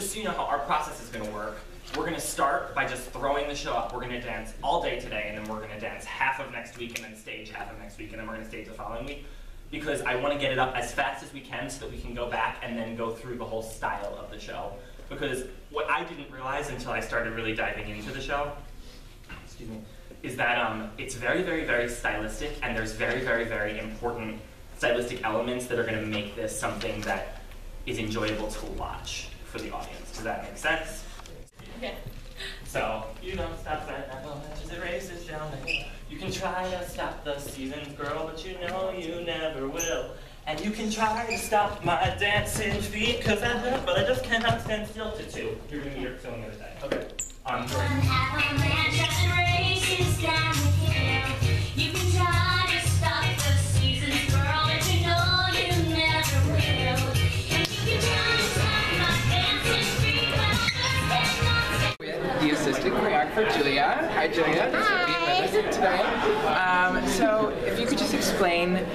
just so you know how our process is going to work, we're going to start by just throwing the show up. We're going to dance all day today, and then we're going to dance half of next week, and then stage half of next week, and then we're going to stage the following week. Because I want to get it up as fast as we can so that we can go back and then go through the whole style of the show. Because what I didn't realize until I started really diving into the show, excuse me, is that it's very, very, very stylistic, and there's very, very, very important stylistic elements that are going to make this something that is enjoyable to watch for the audience. Does that make sense? Yeah. So, you don't stop that apple as it races down the hill. You can try to stop the seasons, girl, but you know you never will. And you can try to stop my dancing feet, cause I love, but I just cannot stand still to two. You're gonna be your feeling the other day. Okay. On three. You can try to stop the seasons, girl, but you know you never will. And you can try to stop my dancing feet, but I just cannot stand. With the assistant choreographer, Julia. Hi, Julia. Thanks for being with us today. So, if you could just explain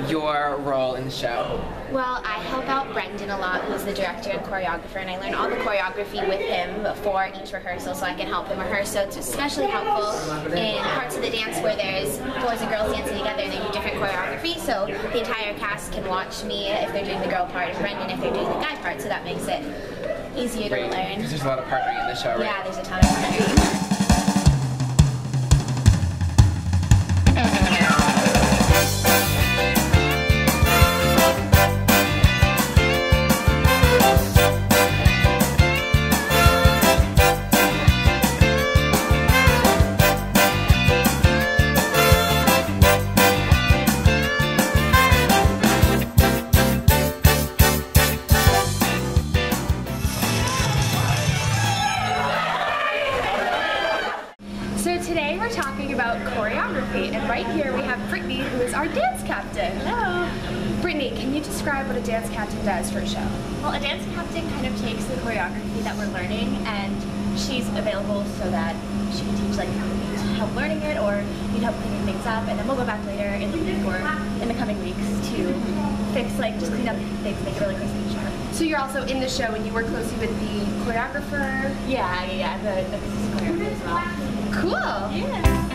your role in the show. Well, I help out Brendan a lot, who's the director and choreographer, and I learn all the choreography with him before each rehearsal so I can help him rehearse. So it's especially helpful in parts of the dance where there's boys and girls dancing together and they do different choreography, so the entire cast can watch me if they're doing the girl part and Brendan if they're doing the guy part, so that makes it easier to learn. Because there's a lot of partnering in the show, right? Yeah, there's a ton of partnering. Today we're talking about choreography, and right here we have Brittany, who is our dance captain. Hello! Brittany, can you describe what a dance captain does for a show? Well, a dance captain kind of takes the choreography that we're learning, and she's available so that she can teach, like, if you need help learning it or need help cleaning things up, and then we'll go back later in the week or in the coming weeks to fix, like, just clean up things, make it really crisp and sharp. So you're also in the show and you work closely with the choreographer? Yeah, the assistant choreographer as well. Cool! Yeah.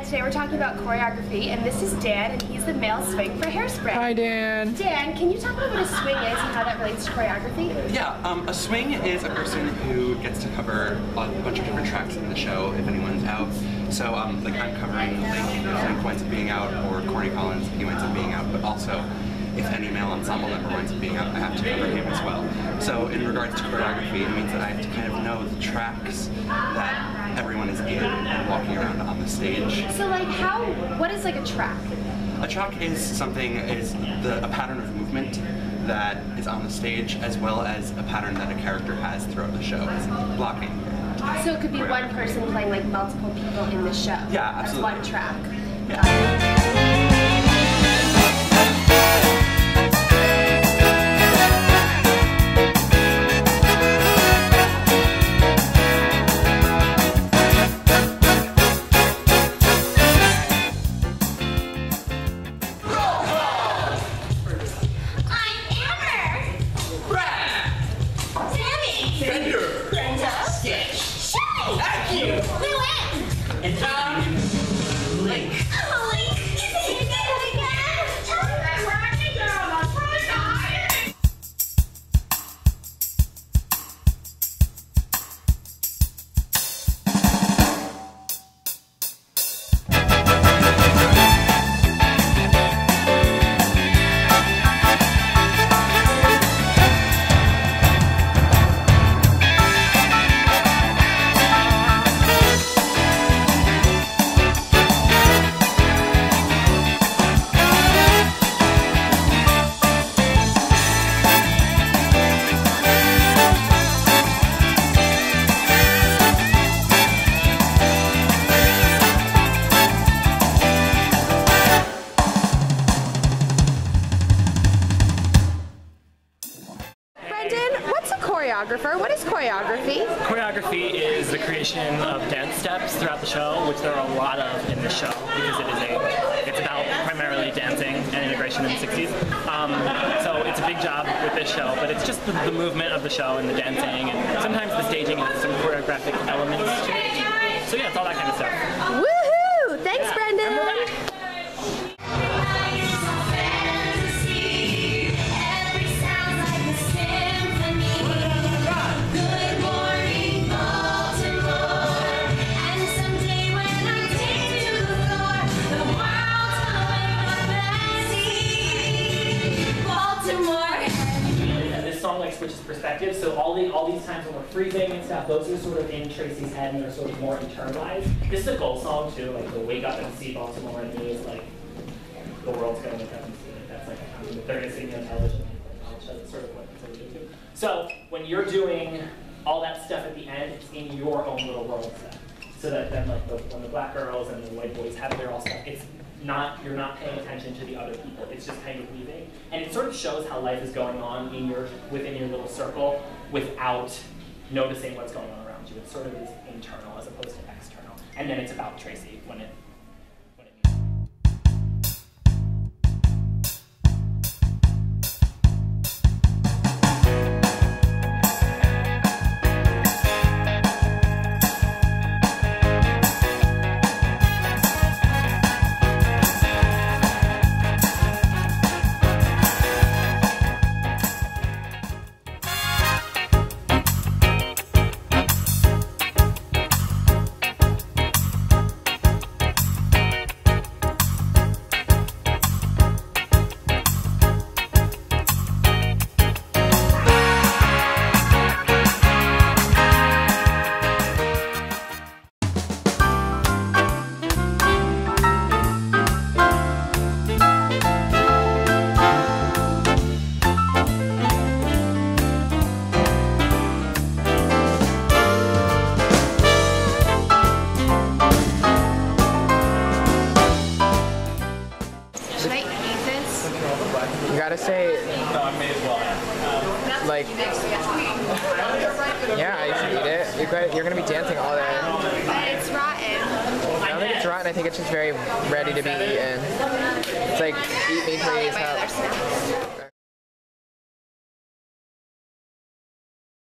Today we're talking about choreography, and this is Dan, and he's the male swing for Hairspray. Hi, Dan. Dan, can you talk about what a swing is and how that relates to choreography? Yeah, a swing is a person who gets to cover a bunch of different tracks in the show if anyone's out. So, like I'm covering if Link winds up being out, or Corey Collins if he winds up being out, but also if any male ensemble member winds up being out, I have to cover him as well. So in regards to choreography, it means that I have to kind of know the tracks that everyone is in and walking around on the stage. So like what is like a track? A track is a pattern of movement that is on the stage, as well as a pattern that a character has throughout the show. It's blocking. So it could be one person playing like multiple people in the show. Yeah, absolutely. That's one track. Yeah. choreographer. What is choreography? Choreography is the creation of dance steps throughout the show, which there are a lot of in the show because it's about primarily dancing and integration in the 60s. So it's a big job with this show, but it's just the movement of the show and the dancing, and sometimes the staging has some choreographic elements to it. So yeah, it's all that kind of stuff. Woohoo! Thanks, Brendan. And we're back. Switches perspective, so all these times when we're freezing and stuff, those are sort of in Tracy's head and they're sort of more internalized. This is a goal song too, like the wake up and see Baltimore and me is like the world's gonna wake up and see it. That's like they're gonna see me on television. That's sort of what we do. So when you're doing all that stuff at the end, it's in your own little world stuff. So that then like when the black girls and the white boys have their all stuff, you're not paying attention to the other people. It's just kind of leaving, and it sort of shows how life is going on within your little circle without noticing what's going on around you. It sort of is internal as opposed to external, and then it's about Tracy when it. You gotta say, like, yeah, I used to eat it. You're gonna be dancing all day. It's rotten. I don't think it's rotten. I think it's just very ready to be eaten. It's like, eat me, please. Help.